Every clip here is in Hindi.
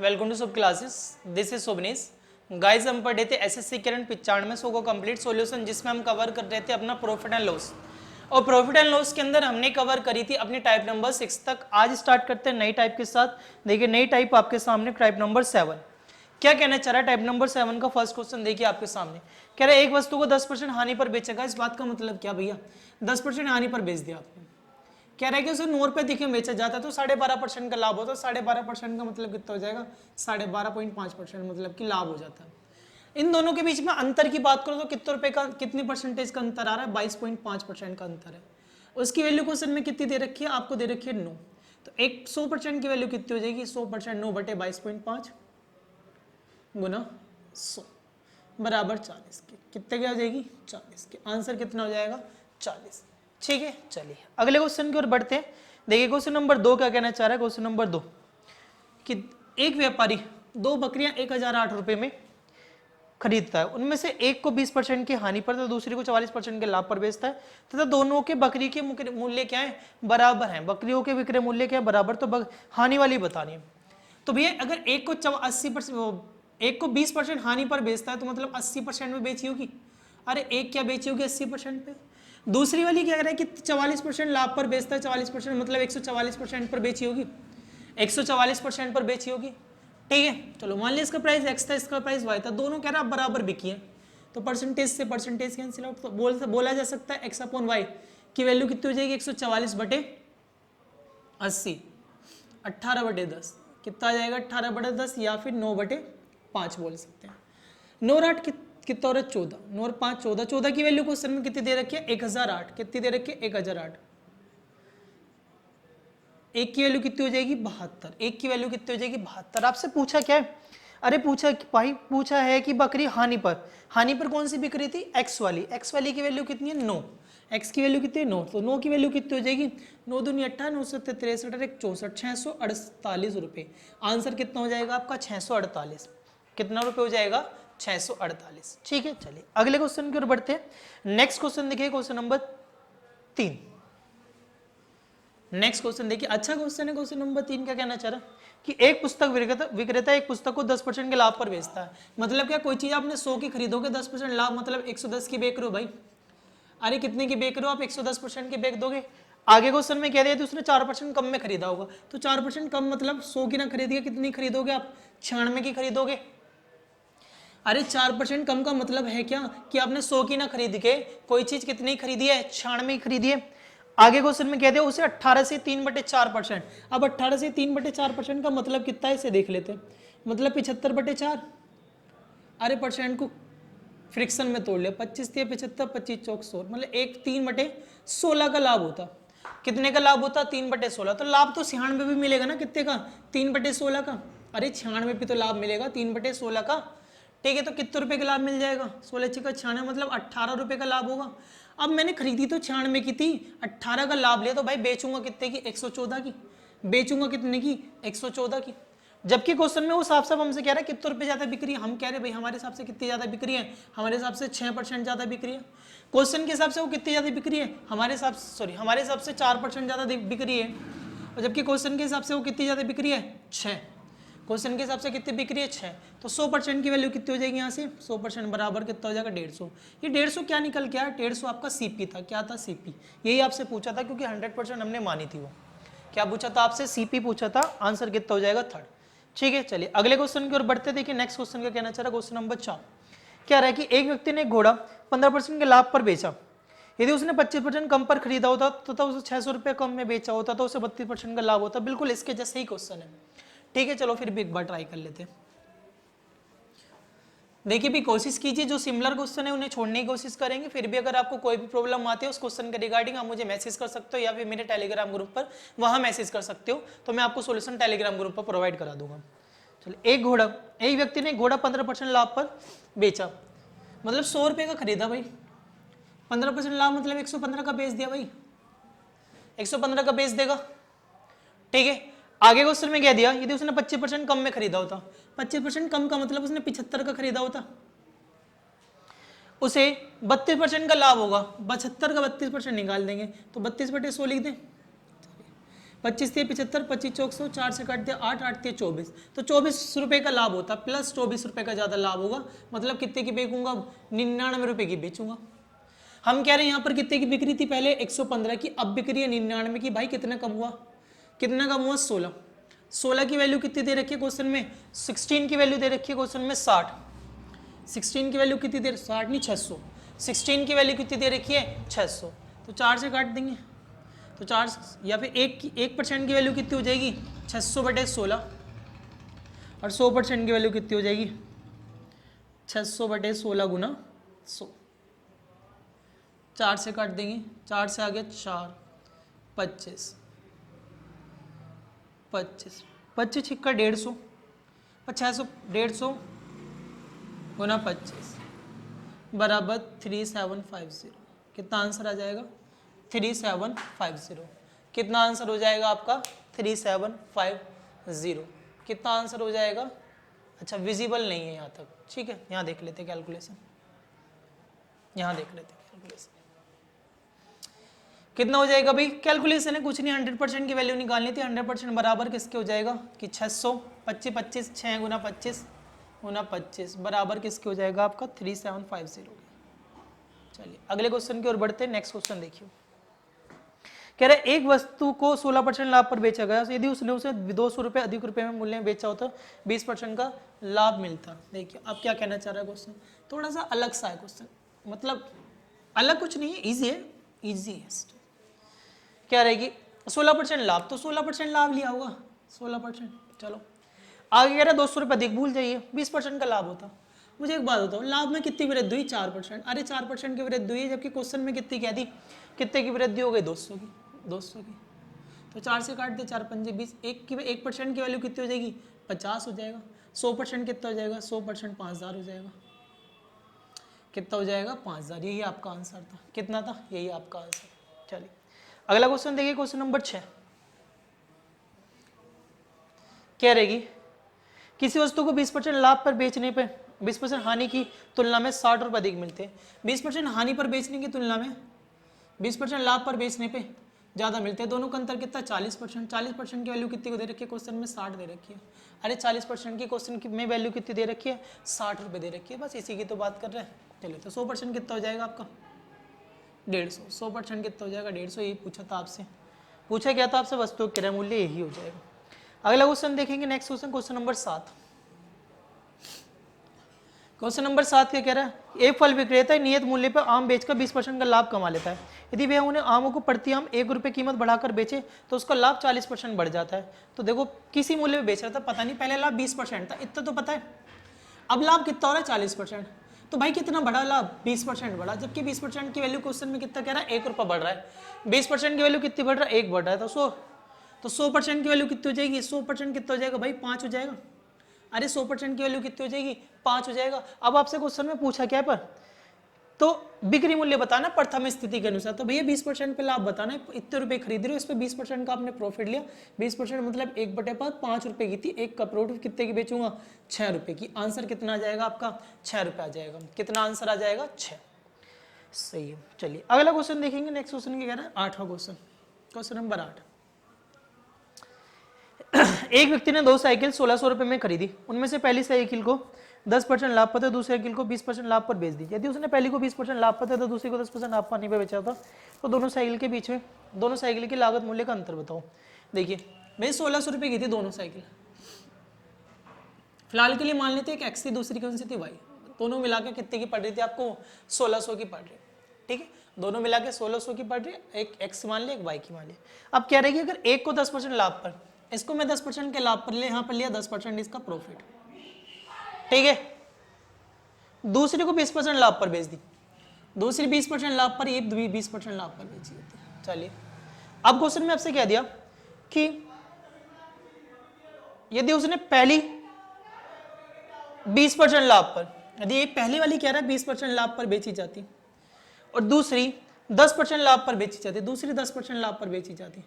वेलकम टू सब क्लासेस। दिस इज सोबनीस। गाइस हम पढ़े थे एसएससी करंट 9500 को कंप्लीट सॉल्यूशन, जिसमें हम कवर कर रहे थे अपना प्रॉफिट एंड लॉस। और प्रॉफिट एंड लॉस के अंदर हमने कवर करी थी अपनी टाइप नंबर 6 तक। आज स्टार्ट करते हैं नई टाइप के साथ। देखिए नई टाइप आपके सामने टाइप नंबर 7। क्या कहना चाह रहा है टाइप नंबर 7 का फर्स्ट क्वेश्चन देखिए आपके सामने। कह रहा है एक वस्तु को 10% हानि पर बेचेगा। इस बात का मतलब क्या भैया, 10% हानि पर बेच दिया आपने। कह रहा है कि उसे 9 रुपए दिखे बेचा जाता है तो 12.5% का लाभ होता है। 12.5% का मतलब कितना हो जाएगा, 12.5% मतलब कि लाभ हो जाता है। इन दोनों के बीच में अंतर की बात करो तो कितने रुपए का, कितनी परसेंटेज का अंतर आ रहा है, 22.5% का अंतर है। उसकी वैल्यू क्वेश्चन में कितनी दे रखी है, आपको दे रखी है 9। तो 100% की वैल्यू कितनी हो जाएगी, 100% 9 बटे 22.5 गुना 100 बराबर 40 के। कितने की आ जाएगी, 40 के। आंसर कितना हो जाएगा, 40। ठीक है, चलिए अगले क्वेश्चन की ओर बढ़ते हैं। देखिए क्वेश्चन नंबर 2 क्या कहना चाह रहा है। क्वेश्चन नंबर 2 कि एक व्यापारी 2 बकरियां 1008 रुपए में खरीदता है। उनमें से एक को 20% की हानि पर तथा दूसरी को 44% के लाभ पर बेचता है तथा दोनों के बकरी के मूल्य क्या है, बराबर हैं। बकरियों के विक्रय मूल्य क्या है, बराबर। तो हानि वाली बतानी है। तो भैया अगर एक को 80%, एक को 20% हानि पर बेचता है तो मतलब 80% में बेची होगी। अरे एक क्या बेची होगी 80% पे। दूसरी वाली क्या कह रहा है कि 44% लाभ पर बेचता है, 44% मतलब 144% पर बेची होगी, 144% पर बेची होगी। ठीक है, चलो मान लिया इसका प्राइस एक्स था, इसका प्राइस वाई था, दोनों कह रहा है बराबर बिकी है। तो परसेंटेज से परसेंटेज कैंसिल आउट। तो बोला जा सकता है एक्स अपॉन वाई की वैल्यू कितनी हो जाएगी, 144 बटे 80, 18 बटे 10 कितना आ जाएगा, 18 बटे 10 या फिर 9 बटे 5 बोल सकते हैं। 9 और 8 कितना हो रहा है, 14। 9 और 5 14। 14 की वैल्यू क्वेश्चन में कितनी दे रखी है, 1008। कितनी दे रखी है, 1008। एक की वैल्यू कितनी हो जाएगी, 72। एक की वैल्यू कितनी हो जाएगी, 72। आपसे पूछा क्या है, अरे पूछा भाई, पूछा है कि बकरी हानि पर कौन सी बिक रही थी, एक्स वाली। एक्स वाली की वैल्यू कितनी है, 9। एक्स की वैल्यू कितनी है, 9। तो 9 की वैल्यू कितनी हो जाएगी, 9 दूनी 18, 9 से 63 और 1 64, 648 रुपये। आंसर कितना हो जाएगा आपका, 648। कितना रुपये हो जाएगा, 648। ठीक है, चलिए अगले क्वेश्चन की ओर बढ़ते हैं। नेक्स्ट क्वेश्चन देखिए, क्वेश्चन नंबर 3। नेक्स्ट क्वेश्चन देखिए, अच्छा क्वेश्चन है। क्वेश्चन नंबर 3 क्या कहना चाह रहा कि एक पुस्तक विक्रेता एक पुस्तक को 10% के लाभ पर बेचता है। मतलब क्या, कोई चीज आपने 100 की खरीदोगे 10% लाभ, मतलब 110 की बेच रहे हो भाई। अरे कितने की बेच रहे हो आप, 110% की बेच दोगे। आगे क्वेश्चन में कह दिया तो उसने 4% कम में खरीदा होगा। तो 4% कम मतलब 100 की ना खरीदिए, कितनी खरीदोगे आप, 96 की खरीदोगे। अरे 4% कम का मतलब है क्या कि आपने 100 की ना खरीद के कोई चीज कितनी खरीदी है, 96 की खरीदी है। आगे क्वेश्चन में कह दिया उसे 18 से 3/4%। अब 18 से 3/4% का मतलब कितना है, इसे देख लेते हैं। मतलब 75/4। अरे परसेंट को फ्रिक्शन में तोड़ लिया, 25 से 75, 25 चौक 100, मतलब 3/16 का लाभ होता। कितने का लाभ होता, 3/16। तो लाभ तो 96 भी मिलेगा ना, कितने का, 3/16 का। अरे 96 भी तो लाभ मिलेगा 3/16 का। ठीक है, तो कितने रुपए का लाभ मिल जाएगा, 16 का 96 मतलब 18 रुपए का लाभ होगा। अब मैंने खरीदी तो 96 की थी, 18 का लाभ लिया तो भाई बेचूंगा कितने की, 114 की। बेचूंगा कितने की, 114 की। जबकि क्वेश्चन में वो साफ साफ हमसे कह रहा है कितने रुपए ज्यादा बिक रही है। हम कह रहे हैं भाई हमारे हिसाब से कितनी ज्यादा बिक रही है, हमारे हिसाब से 6% ज्यादा बिक रही है। क्वेश्चन के हिसाब से वो कितनी ज्यादा बिक रही है, हमारे हिसाब से 4% ज्यादा बिक रही है। और जबकि क्वेश्चन के हिसाब से वो कितनी ज्यादा बिक रही है, 6। क्वेश्चन के हिसाब से कितनी बिक रही है, 6। तो 100% की वैल्यू कितनी हो जाएगी यहाँ से, 100% बराबर कितना हो जाएगा, 150। ये 150 क्या निकल के आया, 150 आपका सीपी था। क्या था, सीपी। यही आपसे पूछा था क्योंकि 100% हमने मानी थी। वो क्या पूछा था आपसे, सीपी पूछा था। आंसर कितना हो जाएगा, 3rd। ठीक है, चलिए अगले क्वेश्चन की ओर बढ़ते। देखिए नेक्स्ट क्वेश्चन का कहना चाह रहा है, क्वेश्चन नंबर 4 क्या रहा है कि एक व्यक्ति ने घोड़ा 15% के लाभ पर बेचा। यदि उसने 25% कम पर खरीदा होता तो उसे 600 रुपये कम में बेचा होता तो उसे 32% का लाभ होता। बिल्कुल इसके जैसे ही क्वेश्चन है। ठीक है, चलो फिर भी एक बार ट्राई कर लेते हैं। देखिए भी कोशिश कीजिए, जो सिमिलर क्वेश्चन है उन्हें छोड़ने की कोशिश करेंगे। फिर भी अगर आपको कोई भी प्रॉब्लम आती है उस क्वेश्चन के रिगार्डिंग, आप मुझे मैसेज कर सकते हो या फिर मेरे टेलीग्राम ग्रुप पर वहां मैसेज कर सकते हो, तो मैं आपको सॉल्यूशन टेलीग्राम ग्रुप पर प्रोवाइड करा दूंगा। चलिए एक व्यक्ति ने घोड़ा 15% लाभ पर बेचा, मतलब 100 रुपये का खरीदा भाई। 15% लाभ मतलब 115 का बेच दिया भाई, 115 का बेच देगा। ठीक है, आगे क्वेश्चन में क्या दिया, यदि उसने 25% कम में खरीदा होता। 25% कम का मतलब उसने 75 का खरीदा होता, उसे 32% का लाभ होगा। 75 का 32% निकाल देंगे तो 32/100 लिख दें। 25 × 75, 25 × 100, 4 से काट दिया 8, 8 × 24, तो 24 रुपये का लाभ होता प्लस 24 रुपये का ज़्यादा लाभ होगा, मतलब कितने की बेचूंगा, 99 रुपये की बेचूंगा। हम कह रहे हैं यहाँ पर कितने की बिक रही थी पहले 115 की, अब बिक रही है 99 की। भाई कितना कम हुआ, कितना कम हुआ 16। 16 की वैल्यू कितनी दे रखी है क्वेश्चन में, 16 की वैल्यू दे रखी है क्वेश्चन में 60। 16 की वैल्यू कितनी दे, 60 नहीं 600, 16 की वैल्यू कितनी दे रखी है 600, तो 4 से काट देंगे, तो 4 या फिर 1% की वैल्यू कितनी हो जाएगी 600/16, और 100% की वैल्यू कितनी हो जाएगी 600/16 गुना 100। 4 से काट देंगे, 4 से आ गया 4, 25, 25, 25 छिक्का 150, 600, 150 गुना 25 बराबर 3750। कितना आंसर आ जाएगा 3750। कितना आंसर हो जाएगा आपका 3750। कितना आंसर हो जाएगा, अच्छा विजिबल नहीं है यहाँ तक, ठीक है, यहाँ देख लेते कैलकुलेशन, यहाँ देख लेते कैलकुलेशन कितना हो जाएगा भाई। कैलकुलेशन है कुछ नहीं, 100% की वैल्यू निकालनी थी। 100% बराबर किसके हो जाएगा कि 600, 25, 25, 6 गुना 25 गुना 25 बराबर किसके हो जाएगा आपका 3750। चलिए अगले क्वेश्चन की ओर बढ़ते हैं। नेक्स्ट क्वेश्चन देखिए, कह रहे एक वस्तु को 16% लाभ पर बेचा गया, यदि उसने उसे 200 रुपये अधिक रुपये में मूल्य में बेचा हो तो 20% का लाभ मिलता। देखिए अब क्या कहना चाह रहा है क्वेश्चन, थोड़ा सा अलग सा है क्वेश्चन, मतलब अलग कुछ नहीं है, ईजी है, ईजी है। क्या रहेगी 16% लाभ, तो 16% लाभ लिया होगा 16%। चलो आगे कह रहा है 200 रुपये अधिक भूल जाइए, 20% का लाभ होता। मुझे एक बात बताओ, लाभ में कितनी वृद्धि हुई 4%, अरे 4% की वृद्धि हुई है, जबकि क्वेश्चन में कितनी कह दी, कितने की वृद्धि हो गई 200 की, 200 की, तो 4 से काट दे, 4 पंजे 20, 1% की वैल्यू कितनी हो जाएगी 50 हो जाएगा। 100% कितना हो जाएगा, 100% 5000 हो जाएगा। कितना हो जाएगा 5000, यही आपका आंसर था। कितना था, यही आपका आंसर। चलिए अगला क्वेश्चन देखिए, क्वेश्चन नंबर 6 क्या रहेगी, किसी वस्तु को 20% लाभ पर बेचने पर 20% हानि की तुलना में 60 रुपये अधिक मिलते हैं। 20% हानि पर बेचने की तुलना में 20% लाभ पर बेचने पे ज़्यादा मिलते हैं। दोनों का अंतर कितना 40%। 40% की वैल्यू कितनी को दे रखी है क्वेश्चन में 60 दे रखी है। अरे 40% की क्वेश्चन की में वैल्यू कितनी दे रखी है 60 रुपये दे रखी है, बस इसी की तो बात कर रहे हैं। चलिए तो 100% कितना हो जाएगा आपका 150। 100% कितना हो जाएगा 150, यही पूछा था आपसे, पूछा गया था आपसे, वस्तु क्रय मूल्य यही हो जाएगा। अगला क्वेश्चन देखेंगे, next question, question number 7। Question number 7 क्या कह रहा है, एक फल विक्रेता नियत मूल्य पर आम बेचकर 20% का लाभ कमा लेता है। यदि वह उन्हें आमों को प्रति आम 1 रुपये कीमत बढ़ाकर बेचे तो उसका लाभ 40% बढ़ जाता है। तो देखो किसी मूल्य पे बेच रहा था, पता नहीं पहले लाभ 20% था, इतना तो पता है, अब लाभ कितना हो रहा है 40%। तो भाई कितना बढ़ा लाभ 20% बढ़ा, जबकि 20% की वैल्यू क्वेश्चन में कितना कह रहा है 1 रुपया बढ़ रहा है। 20% की वैल्यू कितनी बढ़ रहा है 1 बढ़ रहा है, तो 100% की वैल्यू कितनी हो जाएगी, 100% कितना हो जाएगा भाई 5 हो जाएगा। अरे 100% की वैल्यू कितनी हो जाएगी 5 हो जाएगा। अब आपसे क्वेश्चन में पूछा क्या है पर, तो बिक्री मूल्य बताना प्रथम स्थिति के अनुसार, तो भैया 20% पे लाभ बताना है, इतने रुपए खरीद रहे हो, इस पे 20% का आपने प्रॉफिट लिया। 20% मतलब 1/5 5 रुपए की थी, एक का प्रॉफिट कितने की बेचूंगा 6 रुपए की। आंसर कितना आ जाएगा आपका 6 रुपये आ जाएगा। कितना आंसर आ जाएगा 6, सही है। चलिए अगला क्वेश्चन देखेंगे, नेक्स्ट क्वेश्चन क्या कह रहा है 8वां क्वेश्चन, क्वेश्चन नंबर 8। एक व्यक्ति ने 2 साइकिल 1600 रुपये में खरीदी, उनमें से पहली साइकिल को 10% लाभ पर था, दूसरी साइकिल को 20% लाभ पर बेच दी। यदि उसने पहली को 20% लाभ पर था तो दूसरी को 10% लाभ पाने पर बेचा था, तो दोनों साइकिल के बीच में दोनों साइकिल की लागत मूल्य का अंतर बताओ। देखिए मेरी 1600 रुपये की थी दोनों साइकिल, फिलहाल के लिए मान लेते एक एक्स थी, दूसरी कौन सी थी वाई, दोनों मिला के कितने की पड़ रही थी आपको 1600 की पड़ रही, ठीक है, दोनों मिला के 1600 की पड़ रही, एक एक्स मान लिया एक वाई की मान लिया। अब क्या रहेगी, अगर एक को 10% लाभ पर, इसको मैं 10% के लाभ पर ले, यहाँ पर लिया 10% इसका प्रॉफिट, ठीक है, दूसरी को 20% लाभ पर बेच दी, दूसरी 20% लाभ पर, ये 20% लाभ पर बेची होती है। चलिए अब क्वेश्चन में आपसे क्या दिया कि यदि उसने पहली 20% लाभ पर, यदि ये पहली वाली कह रहा है 20% लाभ पर बेची जाती और दूसरी 10% लाभ पर बेची जाती, दूसरी 10% लाभ पर बेची जाती,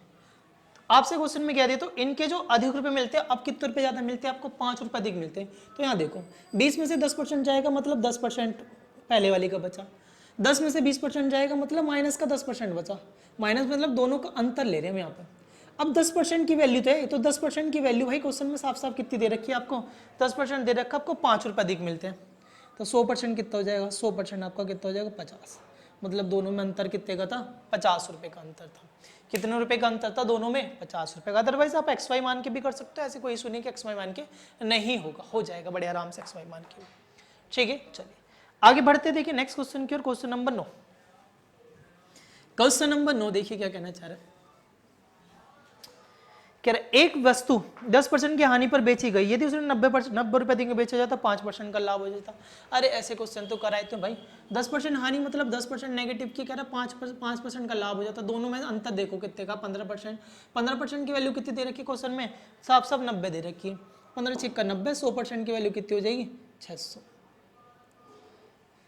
आपसे क्वेश्चन में क्या दिया, तो इनके जो अधिक रुपए मिलते हैं, अब कितने रुपए ज्यादा मिलते हैं आपको 5 रुपए अधिक मिलते हैं। तो यहाँ देखो 20 में से 10% जाएगा मतलब 10% पहले वाली का बचा, 10 में से 20% जाएगा मतलब माइनस का 10% बचा, माइनस मतलब दोनों का अंतर ले रहे हैं हम यहाँ पर। अब 10% की वैल्यू तो है, तो 10% की वैल्यू भाई क्वेश्चन में साफ साफ कितनी दे रखी है आपको, 10% दे रखा आपको 5 रुपये अधिक मिलते हैं, तो 100% कितना हो जाएगा, 100% आपका कितना हो जाएगा 50, मतलब दोनों में अंतर कितने का था, 50 रुपये का अंतर था। कितने रुपए का अंतर था दोनों में, 50 रुपये का। अदरवाइज आप एक्स वाई मान के भी कर सकते हो, ऐसे कोई इशू नहीं कि एक्स वाई मान के नहीं होगा, हो जाएगा बड़े आराम से एक्स वाई मान के। ठीक है, चलिए आगे बढ़ते, देखिए नेक्स्ट क्वेश्चन की और, क्वेश्चन नंबर 9। क्वेश्चन नंबर 9 देखिए क्या कहना चाह रहा है, कह रहे एक वस्तु 10% की हानि पर बेची गई, यदि उसने 90 रुपए देकर बेचा जाता 5% का लाभ हो जाता। अरे ऐसे क्वेश्चन तो कराए थे भाई, 10% हानि मतलब 10% नेगेटिव की, कह रहा 5% का लाभ हो जाता, दोनों में अंतर देखो कितने का, 15%। 15% की वैल्यू कितनी दे रखी है क्वेश्चन में, साफ 90 दे रखी है, 15 छिक्का 90, 100% की वैल्यू कितनी हो जाएगी 600,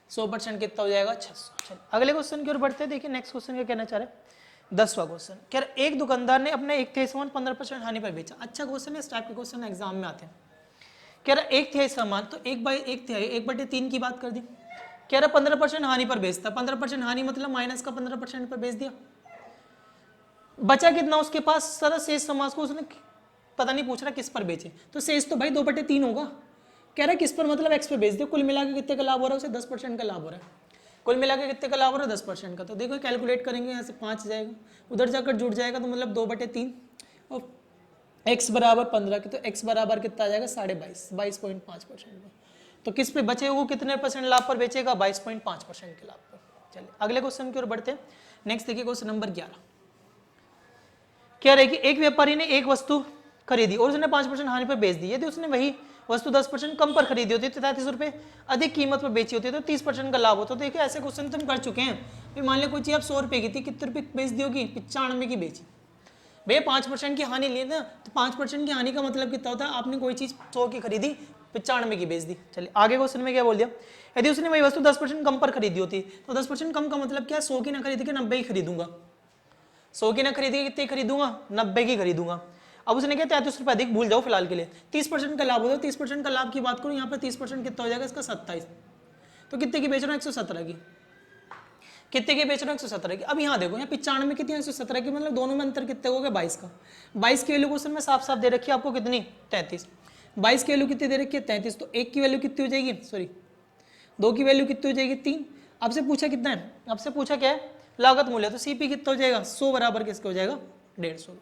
100% कितना हो जाएगा 600। चलिए अगले क्वेश्चन की ओर बढ़ते हैं, देखिए नेक्स्ट क्वेश्चन क्या कहना चाह रहे हैं, 10वां क्वेश्चन, क्या एक दुकानदार ने अपने 1/3 सामान 15% हानि पर बेचा। अच्छा क्वेश्चन है, इस टाइप के क्वेश्चन एग्जाम में आते हैं। कह रहा 1/3 सामान, तो 1/3 की बात कर दी, कह रहा 15% हानि पर बेचता, 15% हानि मतलब माइनस का 15% पर बेच दिया, बचा कितना उसके पास, सारा शेष समाज को उसने पता नहीं पूछ रहा किस पर बेचे, तो शेष तो भाई 2/3 होगा, कह रहा है किस पर मतलब एक्स पे बेच दे, कुल मिला के कितने का लाभ हो रहा है उसे, 10% का लाभ हो रहा है, कुल मिला के कितने का लाभ हो रहा है 10% का। तो देखो कैलकुलेट करेंगे, यहाँ से 5 जाएगा, उधर जाकर जुड़ जाएगा, तो मतलब 2/3 और x बराबर 15 के, तो x बराबर कितना आ जाएगा 22.5, 22.5%। तो किस पे बचे वो कितने % लाभ पर बेचेगा, 22.5% के लाभ पर। चलिए अगले क्वेश्चन की ओर बढ़ते हैं, नेक्स्ट देखिए क्वेश्चन नंबर 11। क्या रहे कि एक व्यापारी ने एक वस्तु खरीदी और उसने 5% हानि पर बेच दी, यदि उसने वही वस्तु 10% कम पर खरीदी होती तो 33 रुपये अधिक कीमत पर बेची होती तो 30% का लाभ होता। तो देखिए ऐसे क्वेश्चन तुम कर चुके हैं, फिर मान लिया कोई चीज आप 100 रुपये की थी, कितने रुपये बेच दी होगी, 95 की बेची, भैया 5% की हानि ली ना, तो 5% की हानि का मतलब कितना होता है, आपने कोई चीज 100 की खरीदी 95 की बेच दी। चलिए आगे क्वेश्चन में क्या बोल दिया, यदि उसने वही वस्तु 10% कम पर खरीदी होती, तो 10% कम का मतलब क्या, 100 की ना खरीद के 90 की खरीदूंगा, 100 की ना खरीदी कितनी खरीदूंगा, 90 की खरीदूंगा। अब उसने क्या 33 रुपये अधिक, भूल जाओ फिलहाल के लिए, 30% का लाभ होता है, 30% का लाभ की बात करूं, यहाँ पर 30% कितना हो जाएगा इसका 27, तो कितने की बेच रहा हूँ 117 की, कितने की बेच रहा हूँ 117 की। अब यहाँ देखो, यहाँ 95 कितनी है 117 की, मतलब दोनों में अंतर कितने हो गए 22 का, 22 की वैल्यू क्वेश्चन में साफ साफ दे रखी है आपको कितनी 33, 22 की वैल्यू कितनी दे रखी है 33, तो एक की वैल्यू कितनी हो जाएगी, सॉरी 2 की वैल्यू कितनी हो जाएगी 3। आपसे पूछा कितना है, आपसे पूछा क्या है लागत मूल्य, तो सीपी कितना हो जाएगा 100 बराबर किसके हो जाएगा 150,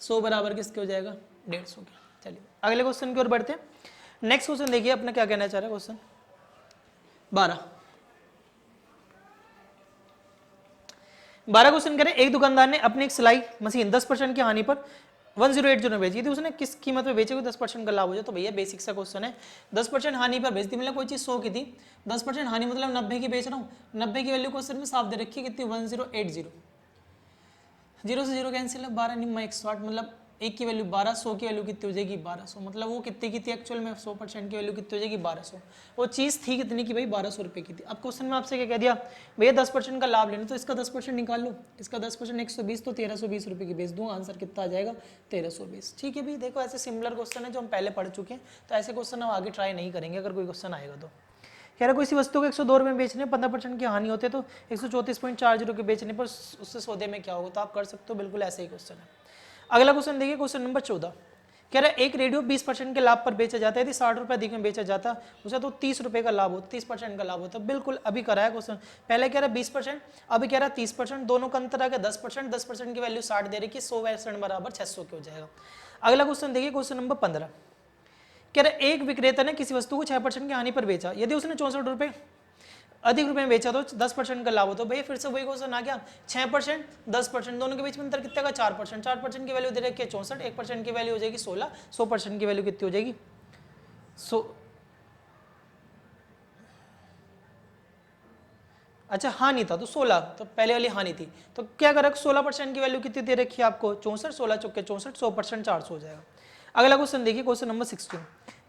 100 बराबर किसके हो जाएगा 150 के। चलिए अगले क्वेश्चन की ओर बढ़ते हैं, नेक्स्ट क्वेश्चन देखिए अपना क्या कहना चाह रहा है, क्वेश्चन 12 क्वेश्चन करें, एक दुकानदार ने अपनी एक सिलाई मशीन 10% की हानि पर 1080 में बेची थी, उसने किस कीमत पे बेची, 10% का लाभ हो जाए। तो भैया बेसिक सा क्वेश्चन है, 10% हानि पर बेचती, मतलब कोई चीज 100 की थी, 10% हानि मतलब 90 की बेच रहा हूँ, 90 की वैल्यू क्वेश्चन में साफ दे रखी है कितनी 1080, 0 से 0 कैंसिल है, 12 निम्मा 108, मतलब एक की वैल्यू 12, 100 की वैल्यू कितनी हो जाएगी 1200, मतलब वो कितने की थी एक्चुअल में 100% की वैल्यू कितनी हो जाएगी 1200, वो चीज़ थी कितनी की भाई 1200 रुपये की थी। अब क्वेश्चन में आपसे क्या कह दिया, भैया 10% का लाभ लेना, तो इसका 10% निकाल लो, इसका 10% 120, तो 1320 रुपये की बेच दूँ, आंसर कितना आ जाएगा 1320। ठीक है भाई, देखो ऐसे सिमिलर क्वेश्चन है जो हम पहले पढ़ चुके हैं, तो ऐसे क्वेश्चन हम आगे ट्राई नहीं करेंगे अगर कोई क्वेश्चन आएगा तो। कह रहा किसी वस्तु को 102 रुपये में बेचने 15% की हानि होते तो 134.40 के बेचने पर उससे सौदे में क्या होगा, तो आप कर सकते हो, बिल्कुल ऐसे ही क्वेश्चन है। अगला क्वेश्चन देखिए क्वेश्चन नंबर 14, कह रहा है एक रेडियो 20% के लाभ पर बेचा जाता है, यदि 60 रुपये अधिक में बेचा जाता उसे तो 30 रुपये का लाभ होता, 30% का लाभ होता, बिल्कुल अभी कराया क्वेश्चन, पहले कह रहा है 20%, अभी कह रहा है 30%, दोनों का अंतर आ गया 10%, 10% की वैल्यू 60 दे रही है, 100% बराबर 600 के हो जाएगा। अगला क्वेश्चन देखिए क्वेश्चन नंबर 15, कह रहा है एक विक्रेता ने किसी वस्तु को 6% की हानि पर बेचा, यदि उसने 64 रुपये अधिक रुपए में बेचा तो 10% का लाभ हो, तो भैया फिर से वही क्वेश्चन आ गया, 6% 10%, दोनों के बीच में अंतर कितना का 4%, 4% की वैल्यू दे रखी है 64, 1% की वैल्यू हो जाएगी 16, 100% की वैल्यू कितनी हो जाएगी 100। अच्छा हानि था तो 16, तो पहले वाली हानि थी, तो क्या करें 16% की वैल्यू कितनी दे रखी है आपको 64, 16 चौके 64, 100% 400 हो जाएगा। अगला क्वेश्चन देखिए क्वेश्चन नंबर 16,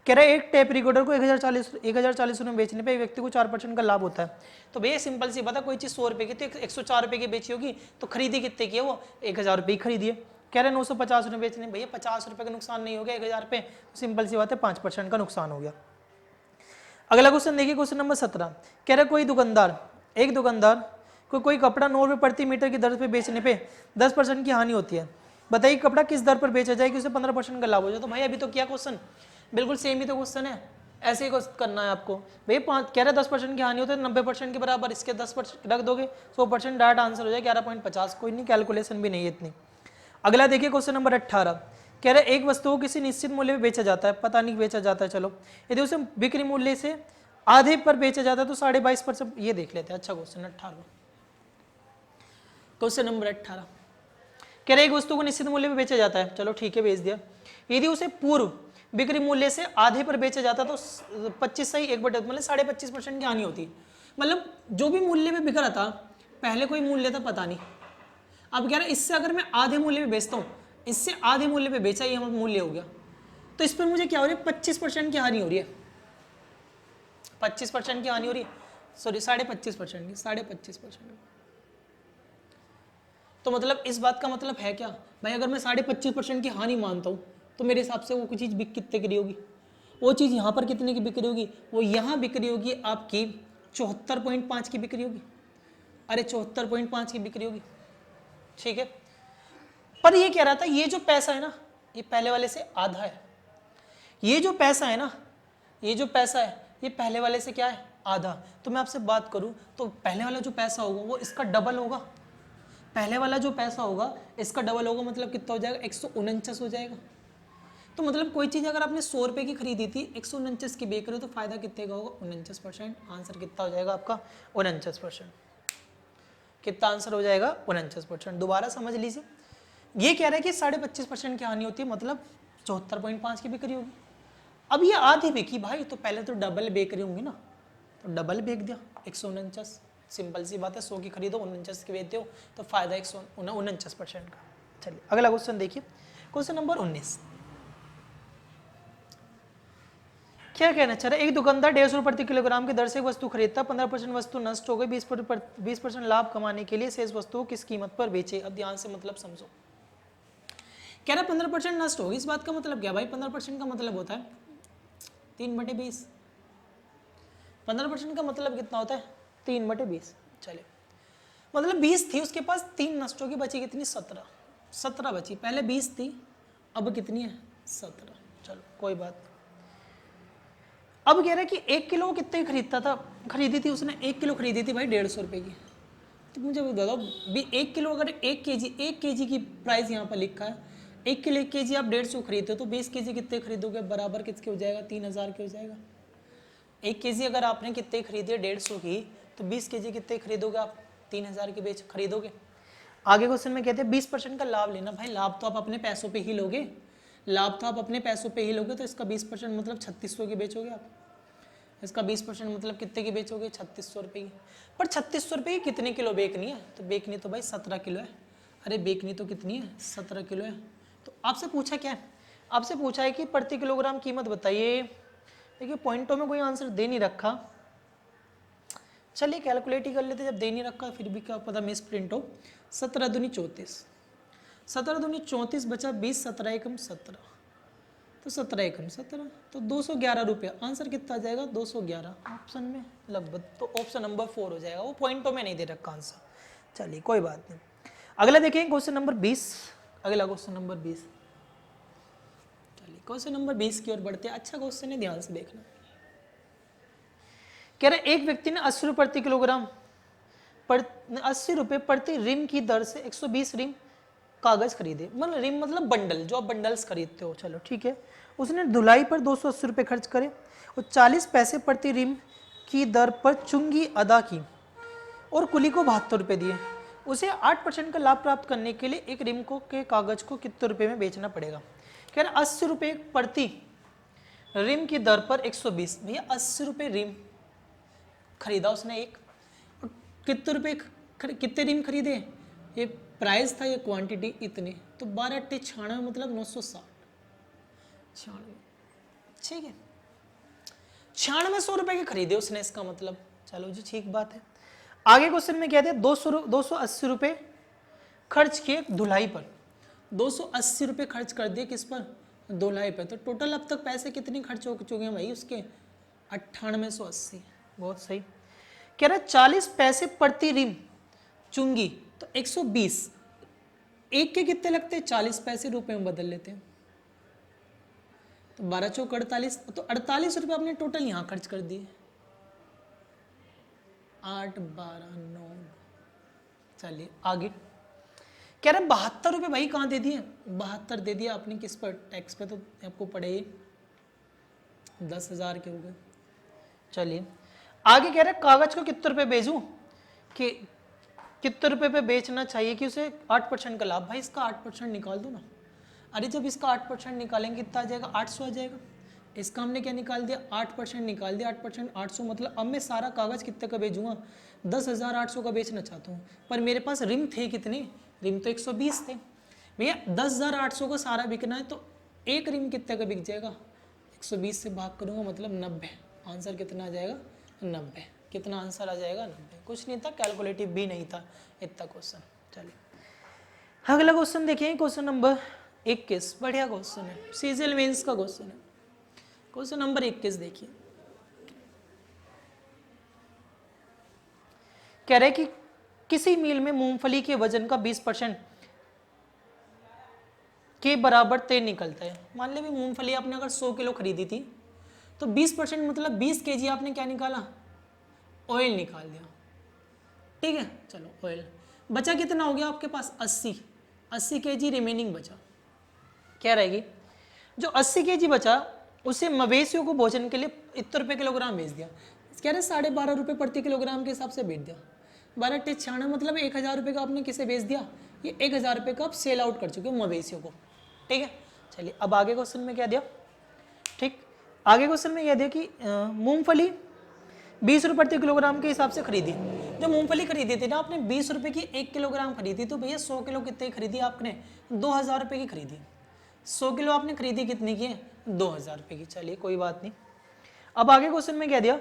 कह रहा है एक टेप रिकॉर्डर को 1040 रुपये बेचने पे एक व्यक्ति को 4% का लाभ होता है। तो भैया सिंपल सी बात है, कोई चीज़ 100 रुपये की तो 104 रुपये की बेची होगी, तो खरीदी कितने की है वो 1000 रुपये की खरीदी है। कह रहे 950 रुपये बेचने, भैया 50 रुपये का नुकसान नहीं हो गया 1000 रुपये, तो सिंपल सी बात है 5% का नुकसान हो गया। अगला क्वेश्चन देखिए क्वेश्चन नंबर 17, कह रहा है एक दुकानदार को कोई कपड़ा 9 रुपये प्रति मीटर की दर पे बेचने पे 10% की हानि होती है, बताइए कपड़ा किस दर पर बेचा जाए कि उसे 15% का लाभ हो जाए। तो भाई अभी तो क्या क्वेश्चन, बिल्कुल सेम ही तो क्वेश्चन है, ऐसे ही करना है आपको। भाई कह रहे 10% की हानि होती है 90% के बराबर, इसके 10% रख दोगे 100% डायरेक्ट आंसर हो जाए 11.50। कोई नहीं, कैलकुलेशन भी नहीं है इतनी। अगला देखिए क्वेश्चन नंबर 18, कह रहे एक वस्तु को किसी निश्चित मूल्य में बेचा जाता है, पता नहीं बेचा जाता है, चलो यदि उसे बिक्री मूल्य से आधे पर बेचा जाता है तो 22.5%, ये देख लेते हैं। अच्छा क्वेश्चन 18, क्वेश्चन नंबर 18 कह रहे एक वस्तु को निश्चित मूल्य में बेचा जाता है, चलो ठीक है बेच दिया। यदि उसे पूर्व बिक्री मूल्य से आधे पर बेचा जाता तो 25 सही 1/, मतलब 25.5% की हानि होती है। मतलब जो भी मूल्य में बिक रहा था पहले कोई मूल्य था पता नहीं, अब कह रहा है इससे अगर मैं आधे मूल्य में बेचता हूँ, इससे आधे मूल्य पे बेचा, ये मूल्य हो गया, तो इस पर मुझे क्या हो रही है 25% की हानि हो रही है, 25% की हानि हो रही है, सॉरी 25.5% की, 25.5%। तो मतलब इस बात का मतलब है क्या भाई, अगर मैं 25.5% की हानि मानता हूँ तो मेरे हिसाब से वो कोई चीज़ बिक कितने की होगी, वो चीज़ यहाँ पर कितने की बिक्री होगी, वो यहाँ बिक्री होगी आपकी 74.5 की बिक्री होगी, अरे 74.5 की बिक्री होगी, ठीक है। पर ये कह रहा था ये जो पैसा है ना ये पहले वाले से आधा है, ये जो पैसा है ना, ये जो पैसा है ये पहले वाले से क्या है आधा। तो मैं आपसे बात करूं तो पहले वाला जो पैसा होगा वो इसका डबल होगा, पहले वाला जो पैसा होगा इसका डबल होगा, मतलब कितना हो जाएगा 149 हो जाएगा। तो मतलब कोई चीज़ अगर आपने 100 रुपये की खरीदी थी 149 की बेच रहे हो तो फायदा कितने का होगा 49%। आंसर कितना हो जाएगा आपका 49%। कितना आंसर हो जाएगा 49%। दोबारा समझ लीजिए, ये कह रहा है कि 25.5% की हानि होती है, मतलब 74.5 की बिक्री होगी। अब ये आधी बिकी भाई, तो पहले तो डबल बेक रही होंगी ना, तो डबल बेच दिया 149, सिंपल सी बात है, 100 की खरीदो 49 की बेचते हो तो फायदा 149% का। चलिए अगला क्वेश्चन देखिए, क्वेश्चन नंबर 19 क्या कहना चाह रहा है, एक दुकानदार 150 रुपये प्रति किलोग्राम की दर से एक वस्तु खरीदता, 15% वस्तु नष्ट हो गई, 20% लाभ कमाने के लिए शेष वस्तु को किस कीमत पर बेचे। अब ध्यान से मतलब समझो, कह रहा 15% नष्ट होगी, इस बात का मतलब क्या भाई, 15% का मतलब होता है 3/20, 15% का मतलब कितना होता है 3/20। चलिए मतलब 20 थी उसके पास, 3 नष्ट होगी, बची कितनी 17 बची, पहले 20 थी अब कितनी है 17। चलो कोई बात। अब कह रहा है कि 1 किलो कितने की खरीदता था, खरीदी थी उसने 1 किलो खरीदी थी भाई 150 रुपये की। तो मुझे बताओ 1 किलो, अगर 1 केजी की प्राइस यहाँ पर लिखा है, 1 केजी आप 150 खरीदते हो तो 20 केजी कितने खरीदोगे, बराबर किसके हो जाएगा 3000 के हो जाएगा। 1 केजी अगर आपने कितने खरीदी है 150 की, तो 20 केजी कितने खरीदोगे आप 3000 के बेच खरीदोगे। आगे क्वेश्चन में कहते हैं 20% का लाभ लेना, भाई लाभ तो आप अपने पैसों पे ही लोगे, लाभ तो आप अपने पैसों पे ही लोगे, तो इसका 20% मतलब 3600 की बेचोगे आप, इसका 20% मतलब कितने की बेचोगे 3600 रुपये की। पर 3600 रुपये की कितने किलो बेचनी है, तो बेचनी तो भाई 17 किलो है, अरे बेचनी तो कितनी है 17 किलो है। तो आपसे पूछा क्या है, आपसे पूछा है कि प्रति किलोग्राम कीमत बताइए। देखिए पॉइंटों में कोई आंसर दे नहीं रखा, चलिए कैलकुलेट ही कर लेते, जब दे नहीं रखा फिर भी क्या पता मिस प्रिंट हो। 17 दूनी 34, 17 दूनी 34 बचा 20, 17 एकम 17, तो 17 एकम 17, तो 211 रुपये। आंसर कितना आ जाएगा 211 ऑप्शन में लगभग, तो ऑप्शन नंबर 4 हो जाएगा, वो पॉइंटों में नहीं दे रखा आंसर। चलिए कोई बात नहीं, अगला देखें क्वेश्चन नंबर 20, अगला क्वेश्चन नंबर 20। चलिए क्वेश्चन नंबर 20 की ओर बढ़ते हैं, अच्छा क्वेश्चन है ध्यान से देखना। कह रहे एक व्यक्ति ने 80 रुपये प्रति किलोग्राम पर 80 रुपये प्रति रिम की दर से 120 रिम कागज खरीदे, मतलब रिम मतलब बंडल, जो आप बंडल्स खरीदते हो, चलो ठीक है। उसने धुलाई पर 280 रुपये खर्च करे और 40 पैसे प्रति रिम की दर पर चुंगी अदा की और कुली को 72 रुपये दिए। उसे 8% का लाभ प्राप्त करने के लिए एक रिम को के कागज को कितने रुपये में बेचना पड़ेगा। कह रहे 80 रुपये प्रति रिम की दर पर 120, भैया 80 रुपये रिम खरीदा उसने एक, कितने रुपये कितने रिम खरीदे, ये प्राइस था ये क्वांटिटी इतने, तो 12 अट्टे 96 मतलब 960, 96, ठीक है 9600 रुपये के खरीदे उसने, इसका मतलब चलो जी ठीक बात है। आगे क्वेश्चन में कहते हैं 280 रुपये खर्च किए धुलाई पर, 280 रुपये खर्च कर दिए किस पर धुलाई पर, तो टोटल अब तक पैसे कितने खर्च हो चुके हैं भाई उसके 9880, बहुत सही। कह रहा है 40 पैसे प्रति रिम चुंगी, तो 120 एक के कितने लगते हैं 40 पैसे, रुपए में बदल लेते हैं। तो 12 चौक 48, तो 48 रुपये आपने टोटल यहाँ खर्च कर दिए। 8 12 9, चलिए आगे कह रहे 72 रुपये भाई कहाँ दे दिए, 72 दे दिया आपने किस पर, टैक्स पे, तो आपको पड़े 10,000 के हो गए। चलिए आगे कह रहे कागज को कितने रुपए बेचूं, कि कितने रुपए पे बेचना चाहिए कि उसे 8% का लाभ। भाई इसका 8% निकाल दो ना। अरे जब इसका 8% निकालेंगे कितना आ जाएगा, 800 आ जाएगा। इसका हमने क्या निकाल दिया, 8% निकाल दिया, 8% 800, मतलब अब मैं सारा कागज कितने का बेचूंगा, 10,800 का बेचना चाहता हूँ। पर मेरे पास रिम थे कितने, रिम तो 120 थे भैया। 10,800 का सारा बिकना है, तो एक रिम कितने का बिक जाएगा, 120 से भाग करूँगा मतलब 90। आंसर कितना आ जाएगा, 90। कितना आंसर आ जाएगा, 90। कुछ नहीं था, कैलकुलेटिव भी नहीं था इतना क्वेश्चन। चलिए अगला क्वेश्चन देखिए, क्वेश्चन नंबर 21। बढ़िया क्वेश्चन है, सीजीएल मेंस का क्वेश्चन है। क्वेश्चन नंबर 21 देखिए, कह रहे कि किसी मील में मूंगफली के वजन का 20% के बराबर तेल निकलता है। मान लीजिए मूंगफली आपने अगर 100 किलो खरीदी थी, तो 20% मतलब 20 केजी आपने क्या निकाला, ऑयल निकाल दिया। ठीक है, चलो ऑयल बचा कितना हो गया आपके पास, 80 केजी रिमेनिंग बचा। क्या रहेगी, जो 80 केजी बचा उसे मवेशियों को भोजन के लिए इतने रुपये किलोग्राम बेच दिया। कह रहे 12.5 रुपये प्रति किलोग्राम के हिसाब से बेच दिया। 12×6 मतलब 1,000 रुपये का आपने किसे बेच दिया, ये 1,000 रुपये का आप सेल आउट कर चुके हो मवेशियों को। ठीक है, चलिए अब आगे क्वेश्चन में क्या दिया, ठीक आगे क्वेश्चन में यह दिया कि मूंगफली 20 रुपये प्रति किलोग्राम के हिसाब से खरीदी। जो मूंगफली खरीदी थी ना आपने 20 रुपये की 1 किलोग्राम खरीदी, तो भैया 100 किलो कितने की खरीदी आपने, 2,000 रुपये की खरीदी। 100 किलो आपने खरीदी कितने की है, 2,000 रुपये की। चलिए कोई बात नहीं। अब आगे क्वेश्चन में क्या दिया,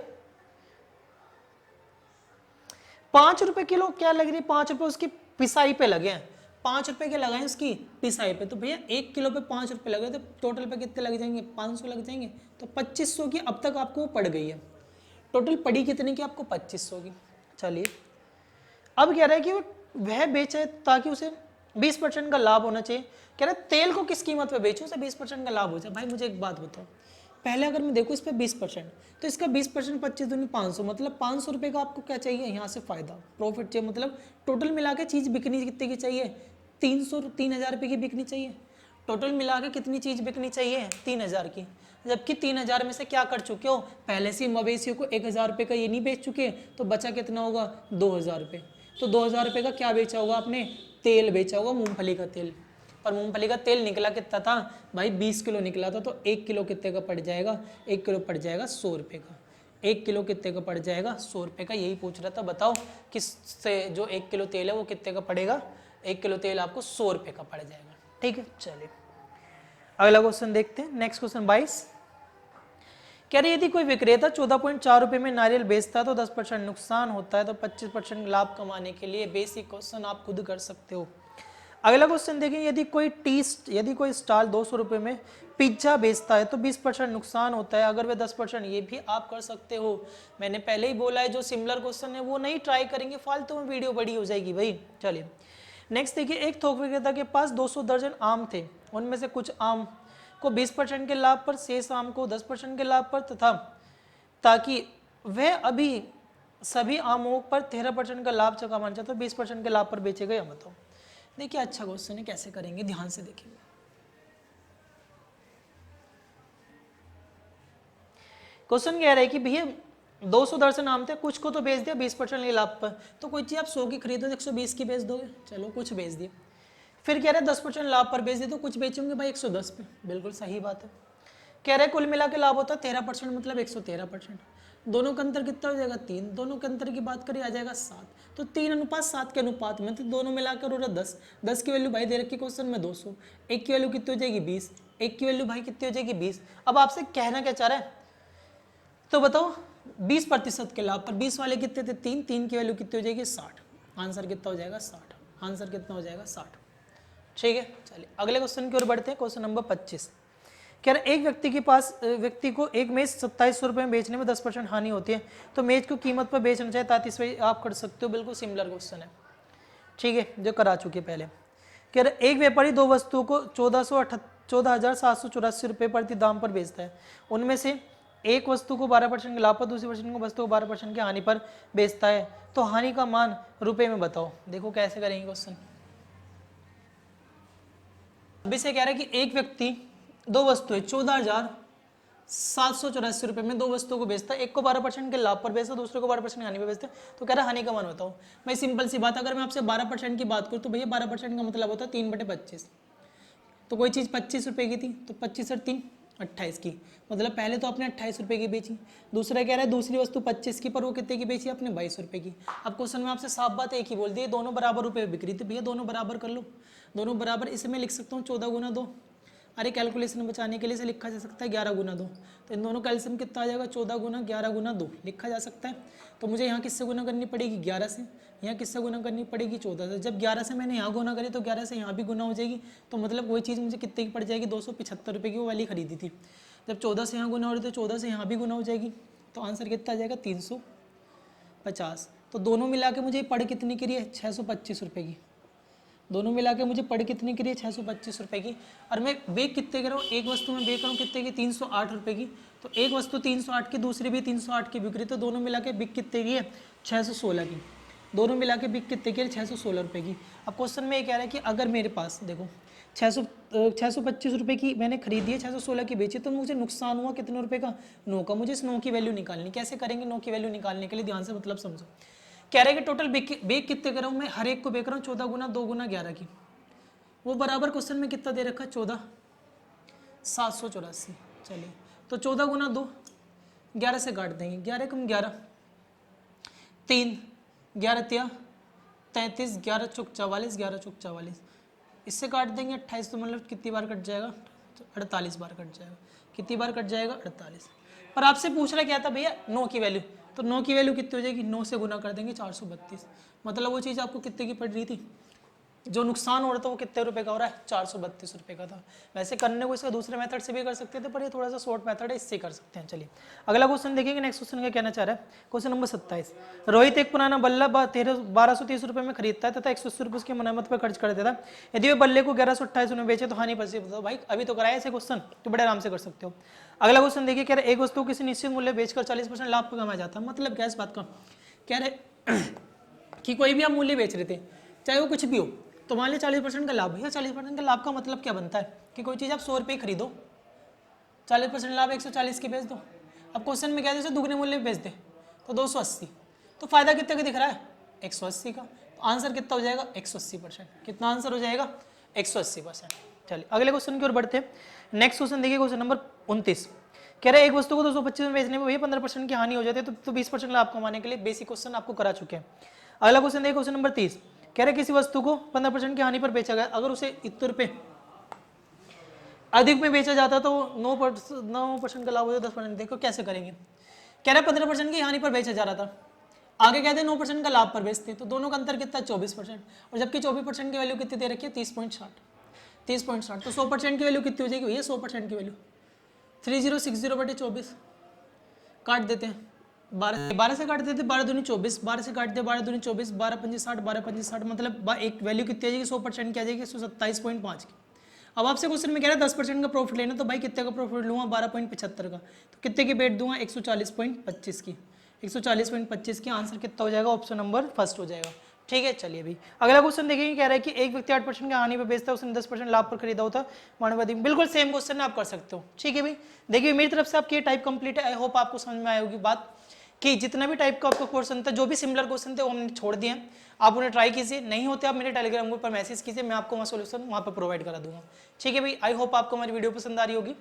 5 रुपये किलो क्या लग रही है, 5 रुपये उसकी पिसाई पे लगे हैं, 5 रुपये के लगाए उसकी पिसाई पे। तो भैया 1 किलो पे 5 रुपये लगे, तो टोटल पे कितने लग जाएंगे, 500 लग जाएंगे। तो 2500 की अब तक आपको पड़ गई है। टोटल पड़ी कितने की आपको, 2500 की। चलिए अब कह रहा है कि वह बेचे ताकि उसे 20% का लाभ होना चाहिए। कह रहा है तेल को किस कीमत पे बेचूं उसे 20% का लाभ हो जाए। भाई मुझे एक बात बताओ, पहले अगर मैं देखूँ इस पर 20%, तो इसका 20% 25 दूनी 500, मतलब 500 रुपये का आपको क्या चाहिए यहाँ से फायदा, प्रॉफिट चाहिए। मतलब टोटल मिला के चीज़ बिकनी कितने की चाहिए, 3,000 रुपये की बिकनी चाहिए। टोटल मिला के कितनी चीज़ बिकनी चाहिए, 3,000 की। जबकि 3,000 में से क्या कर चुके हो, पहले से मवेशियों को 1,000 रुपये का ये नहीं बेच चुके, तो बचा कितना होगा, 2,000 रुपये। तो 2,000 रुपये का क्या बेचा होगा आपने, तेल बेचा होगा, मूंगफली का तेल। पर मूंगफली का तेल निकला कितना था भाई, 20 किलो निकला था। तो 1 किलो कितने का पड़ जाएगा, 1 किलो पड़ जाएगा 100 रुपये का। 1 किलो कितने का पड़ जाएगा, 100 रुपये का। यही पूछ रहा था, बताओ किस से जो 1 किलो तेल है वो कितने का पड़ेगा, 1 किलो तेल आपको 100 रुपये का पड़ जाएगा। ठीक है, चलिए अगला क्वेश्चन देखते हैं। नेक्स्ट क्वेश्चन 22, कह रही यदि कोई विक्रेता 14.4 रुपये में नारियल बेचता है तो 10% नुकसान होता है, तो 25% लाभ कमाने के लिए बेसिक क्वेश्चन आप खुद कर सकते हो। अगला क्वेश्चन देखें, यदि कोई स्टॉल 200 रुपये में पिज्जा बेचता है तो 20% नुकसान होता है, अगर वे 10%, ये भी आप कर सकते हो। मैंने पहले ही बोला है जो सिमिलर क्वेश्चन है वो नहीं ट्राई करेंगे, फालतू में वीडियो बड़ी हो जाएगी भाई। चलिए नेक्स्ट देखिए, एक थोक विक्रेता के पास 200 दर्जन आम थे, उनमें से कुछ आम को 20% के लाभ पर, शेष आम को 10% के लाभ पर, तथा ताकि वह अभी सभी आमों पर 13% का लाभ कमाना चाहता है, तो 20% के लाभ पर बेचेगा। या बताओ। देखिए अच्छा क्वेश्चन है, कैसे करेंगे ध्यान से देखिए। क्वेश्चन कह रहा है कि भैया 200 दर्जन आम थे, कुछ को तो बेच दिया 20% के लाभ पर, तो कोई चीज आप 100 की खरीदो तो 120 की बेच दोगे, चलो कुछ बेच दिए। फिर कह रहे हैं 10% लाभ पर बेच दिए, तो कुछ बेचेंगे भाई 110 पे, बिल्कुल सही बात है। कह रहे हैं कुल मिला के लाभ होता है 13%, मतलब 113%। दोनों का अंतर कितना हो जाएगा, 3। दोनों के अंतर की बात करें आ जाएगा 7। तो 3:7 के अनुपात में, तो दोनों मिलाकर हो रहा 10। 10 की वैल्यू भाई दे रखी क्वेश्चन में 200। 1 की वैल्यू कितनी हो जाएगी, 20। 1 की वैल्यू भाई कितनी हो जाएगी, 20। अब आपसे कहना क्या चाह रहा है, तो बताओ 20% के लाभ पर 20 वाले कितने थे, 3। 3 की वैल्यू कितनी हो जाएगी, 60। आंसर कितना हो जाएगा, 60। आंसर कितना हो जाएगा, 60। ठीक है, चलिए अगले क्वेश्चन की ओर बढ़ते हैं। क्वेश्चन नंबर 25, कह रहे एक व्यक्ति को एक मेज 2700 रुपये में बेचने में 10% हानि होती है, तो मेज को कीमत पर बेचना चाहिए 33 आप कर सकते हो। बिल्कुल सिमिलर क्वेश्चन है, ठीक है, जो करा चुके पहले। कह रहे एक व्यापारी दो वस्तुओं को 14,784 रुपये प्रति दाम पर बेचता है, उनमें से एक वस्तु को 12% के लाभ पर, दूसरी वस्तु को 12% की हानि पर बेचता है, तो हानि का मान रुपए में बताओ। देखो कैसे करेंगे क्वेश्चन। अभी से कह रहा है कि एक व्यक्ति दो वस्तुएं 14,784 रुपये में दो वस्तुओं को बेचता है, एक को 12% के लाभ पर बेचता है, दूसरे को 12% की हानि पर बेचता है, तो कह रहा है हानि का मान बताओ। भाई सिंपल सी बात, अगर मैं आपसे 12% की बात करूँ तो भैया 12% का मतलब होता है 3/25। तो कोई चीज़ 25 रुपये की थी तो 25 और 3 28 की, मतलब पहले तो आपने 28 रुपये की बेची। दूसरा कह रहा है दूसरी वस्तु 25 की, पर वो कितने की बेची आपने 22 रुपये की। अब क्वेश्चन में आपसे साफ बात एक ही बोल दी, दोनों बराबर रुपये बिक रही थी, भैया दोनों बराबर कर लो, दोनों बराबर। इसे मैं लिख सकता हूँ 14 गुना 2, अरे कैलकुलेशन बचाने के लिए इसे लिखा जा सकता है 11 गुना 2। तो इन दोनों कैल्शियम कितना आ जाएगा 14 गुना 11 गुना 2 लिखा जा सकता है। तो मुझे यहाँ किससे गुना करनी पड़ेगी 11 से, यहाँ किससे गुना करनी पड़ेगी 14 से। जब 11 से मैंने यहाँ गुना करी तो 11 से यहाँ भी गुना हो जाएगी, तो मतलब वही चीज़ मुझे कितने की पड़ जाएगी 275 रुपये की वो वाली खरीदी थी। जब 14 से यहाँ गुना हो रही तो 14 से यहाँ भी गुना हो जाएगी, तो आंसर कितना आ जाएगा 350। तो दोनों मिला के मुझे पड़ कितनी की रही है 625 रुपये की, दोनों मिला के मुझे पड़ कितने की रही है 625 रुपये की। और मैं बेक कितने कर रहा हूँ, एक वस्तु में बेक कर रहा हूँ कितने की 308 रुपये की। तो एक वस्तु 308 की, दूसरी भी 308 की बिक रही, तो दोनों मिला के बिक कितने की है 616 की, दोनों मिला के बिक कितने की है 616 रुपये की। अब क्वेश्चन में ये कह रहा है कि अगर मेरे पास देखो 625 रुपये की मैंने खरीदी है, 616 की बेची, तो मुझे नुकसान हुआ कितने रुपये का 9 का। मुझे इस 9 की वैल्यू निकालनी, कैसे करेंगे 9 की वैल्यू निकालने के लिए, ध्यान से मतलब समझो। कह रहा है कि टोटल बेक कितने कर रहा हूँ मैं, हर एक को बेक रहा हूँ 14 गुना 2 गुना 11 की, वो बराबर क्वेश्चन में कितना दे रखा है 14,784। चलिए तो 14 गुना 2 11 से काट देंगे, 11 कम 11 3 11 तिया 33, 11 चौक 44, 11 चौक 44, इससे काट देंगे 28, तो मतलब कितनी बार कट जाएगा तो 48 बार कट जाएगा। कितनी बार कट जाएगा 48। पर आपसे पूछ रहा क्या था भैया 9 की वैल्यू, तो 9 की वैल्यू कितनी हो जाएगी 9 से गुना कर देंगे 432, मतलब वो चीज़ आपको कितने की पड़ रही थी, जो नुकसान हो रहा था वो कितने रुपए का हो रहा है 432 रुपये का था। वैसे करने को इसका दूसरे मेथड से भी कर सकते थे, पर ये थोड़ा सा शॉर्ट मेथड है, इससे कर सकते हैं। चलिए अगला क्वेश्चन देखेंगे। नेक्स्ट क्वेश्चन क्या कहना चाह रहा है, क्वेश्चन नंबर 27। रोहित एक पुराना बल्ला 1230 रुपये में खरीदता है तथा 180 रुपये उसकी मरम्मत पर खर्च कर देता है, यदि वे बल्ले को 1128 में बेचे तो हानि पर से बताओ। भाई अभी तो कराया ऐसे क्वेश्चन, तो बड़े आराम से कर सकते हो। अगला क्वेश्चन देखिए, कह रहे एक वस्तु किसी निश्चित मूल्य बेचकर 40% लाभ पर कमाया जाता है, मतलब क्या इस बात का, कह रहे कि कोई भी आप मूल्य बेच रहे थे चाहे वो कुछ भी हो, तो मान लिया 40% का लाभ। भैया 40% का लाभ का मतलब क्या बनता है कि कोई चीज़ आप 100 रुपये खरीदो, 40% लाभ 140 की बेच दो। अब क्वेश्चन में क्या जैसे दुगने मूल्य में बेच दे तो 280, तो फायदा कितने का दिख रहा है 180 का, तो आंसर कितना हो जाएगा 180%। कितना आंसर हो जाएगा 180%। चलिए अगले क्वेश्चन की ओर बढ़ते हैं। नेक्स्ट क्वेश्चन देखिए, क्वेश्चन नंबर 29। कह रहे हैं एक वस्तु को 225 में बेचने में भैया 15% की हानि हो जाती है, तो 20% लाभ कमाने के लिए बेसिक क्वेश्चन आपको करा चुके हैं। अगला क्वेश्चन देखिए, क्वेश्चन नंबर 30। कह रहे किसी वस्तु को 15% की हानि पर बेचा गया, अगर उसे इतने रुपये अधिक में बेचा जाता तो 9% का लाभ हो जाता 10%। देखो कैसे करेंगे, कह रहे 15% की हानि पर बेचा जा रहा था, आगे कहते हैं 9% का लाभ पर बेचते, तो दोनों का अंतर कितना 24%, और जबकि 24% की वैल्यू कितनी दे रखी है 30.60, तो 100% की वैल्यू कितनी हो जाएगी भैया 100% की वैल्यू 3060/24 काट देते हैं, 12 से काट देते 12 दूनी 24, 12 से काट दिया 12 दूनी 24, 12 पंजी 60, 12 पंजी 60, मतलब एक वैल्यू कितनी आ जाएगी 100% की आ जाएगी 127.5 की। अब आपसे क्वेश्चन में कह रहा है 10% का प्रॉफिट लेना, तो भाई कितने का प्रॉफिट लूँगा 12.75 का, तो कितने की बेट दूंगा 140.25 की, 140.25 की। आंसर कितना हो जाएगा ऑप्शन नंबर फर्स्ट हो जाएगा। ठीक है, चलिए अभी अगला क्वेश्चन देखेंगे। कह रहा है कि एक व्यक्ति 8% की हानि पर बेचता है, उसने 10% लाभ पर खरीदा होता मानवादी, बिल्कुल सेम क्वेश्चन है, आप कर सकते हो। ठीक है भाई, देखिए मेरी तरफ से आपकी टाइप कंप्लीट है। आई होप आपको समझ में आई होगी बात कि जितना भी टाइप का आपका क्वेश्चन था, जो भी सिमिलर क्वेश्चन थे वो हमने छोड़ दिए हैं, आप उन्हें ट्राई कीजिए। नहीं होते आप मेरे टेलीग्राम ग्रुप पर मैसेज कीजिए, मैं आपको वहाँ सोल्यूशन वहाँ पर प्रोवाइड करा दूंगा। ठीक है भाई, आई होप आपको हमारी वीडियो पसंद आ रही होगी।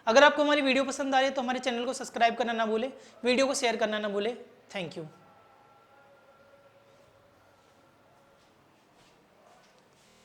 अगर आपको हमारी वीडियो पसंद आ रही है तो हमारे चैनल को सब्सक्राइब करना ना भूले, वीडियो को शेयर करना ना भूले। Thank you.